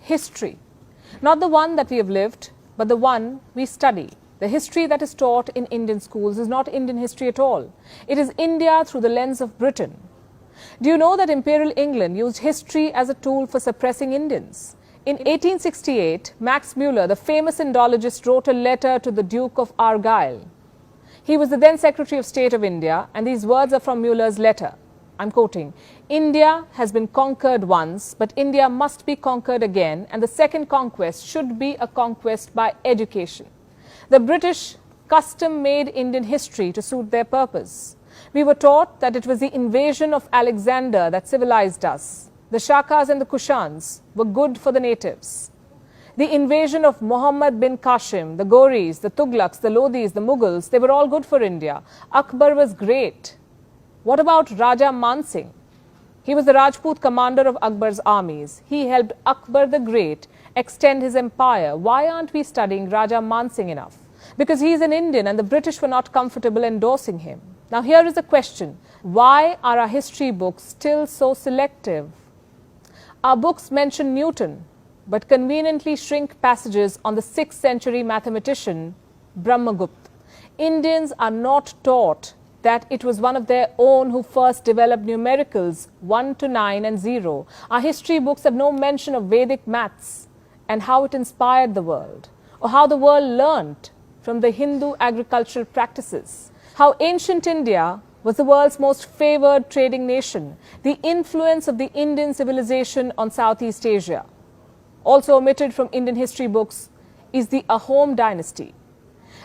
history. Not the one that we have lived, but the one we study. The history that is taught in Indian schools is not Indian history at all. It is India through the lens of Britain. Do you know that Imperial England used history as a tool for suppressing Indians? In 1868, Max Muller, the famous Indologist, wrote a letter to the Duke of Argyll. He was the then Secretary of State of India, and these words are from Muller's letter. I'm quoting, "India has been conquered once, but India must be conquered again, and the second conquest should be a conquest by education." The British custom-made Indian history to suit their purpose. We were taught that it was the invasion of Alexander that civilized us. The Shakas and the Kushans were good for the natives. The invasion of Muhammad bin Qasim, the Ghoris, the Tughlaqs, the Lodhis, the Mughals, they were all good for India. Akbar was great. What about Raja Man Singh? He was the Rajput commander of Akbar's armies. He helped Akbar the Great extend his empire. Why aren't we studying Raja Man Singh enough? Because he is an Indian and the British were not comfortable endorsing him. Now here is the question. Why are our history books still so selective? Our books mention Newton, but conveniently shrink passages on the 6th century mathematician Brahmagupta. Indians are not taught that it was one of their own who first developed numericals 1 to 9 and 0. Our history books have no mention of Vedic maths and how it inspired the world, or how the world learnt from the Hindu agricultural practices, how ancient India was the world's most favored trading nation, the influence of the Indian civilization on Southeast Asia. Also omitted from Indian history books is the Ahom dynasty.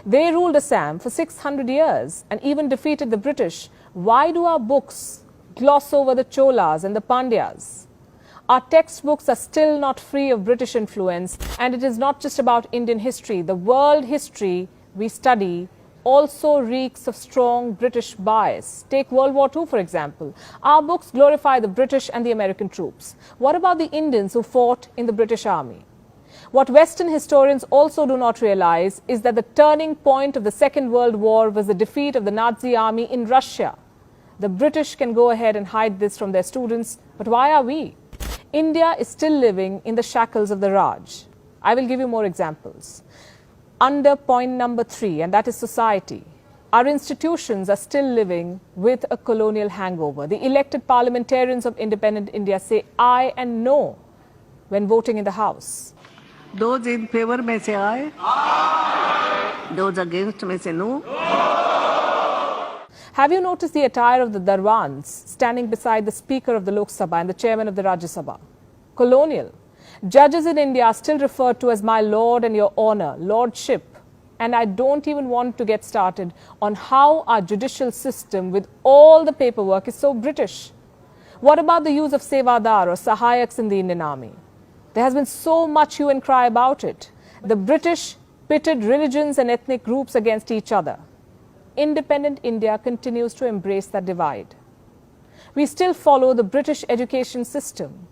They ruled Assam for 600 years and even defeated the British. Why do our books gloss over the Cholas and the Pandyas? Our textbooks are still not free of British influence, and it is not just about Indian history. The world history we study also reeks of strong British bias. Take World War II, for example. Our books glorify the British and the American troops. What about the Indians who fought in the British Army? What Western historians also do not realize is that the turning point of the Second World War was the defeat of the Nazi army in Russia. The British can go ahead and hide this from their students, but why are we? India is still living in the shackles of the Raj. I will give you more examples. Under point number 3, and that is society. Our institutions are still living with a colonial hangover. The elected parliamentarians of independent India say aye and no when voting in the House. Those in favor may say aye. Aye. Those against may say no. Have you noticed the attire of the Darwans standing beside the Speaker of the Lok Sabha and the Chairman of the Rajya Sabha? Colonial. Judges in India are still referred to as my lord and your honor, lordship. And I don't even want to get started on how our judicial system with all the paperwork is so British. What about the use of sevadar or sahayaks in the Indian army? There has been so much hue and cry about it. The British pitted religions and ethnic groups against each other. Independent India continues to embrace that divide. We still follow the British education system,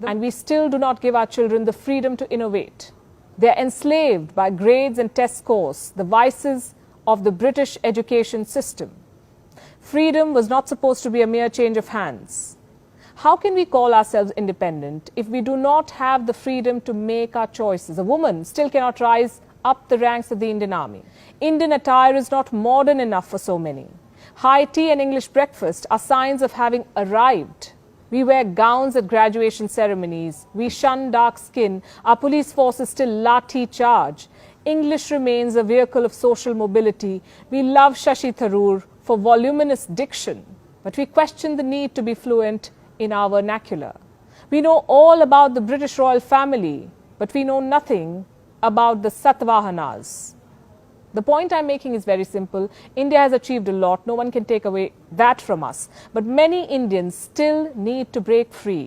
and we still do not give our children the freedom to innovate. They are enslaved by grades and test scores, the vices of the British education system. Freedom was not supposed to be a mere change of hands. How can we call ourselves independent if we do not have the freedom to make our choices? A woman still cannot rise up the ranks of the Indian army. Indian attire is not modern enough for so many. High tea and English breakfast are signs of having arrived. We wear gowns at graduation ceremonies. We shun dark skin. Our police forces still lathi charge. English remains a vehicle of social mobility. We love Shashi Tharoor for voluminous diction, but we question the need to be fluent in our vernacular. We know all about the British royal family, but we know nothing about the Satavahanas. The point I'm making is very simple. India has achieved a lot. No one can take away that from us. But many Indians still need to break free.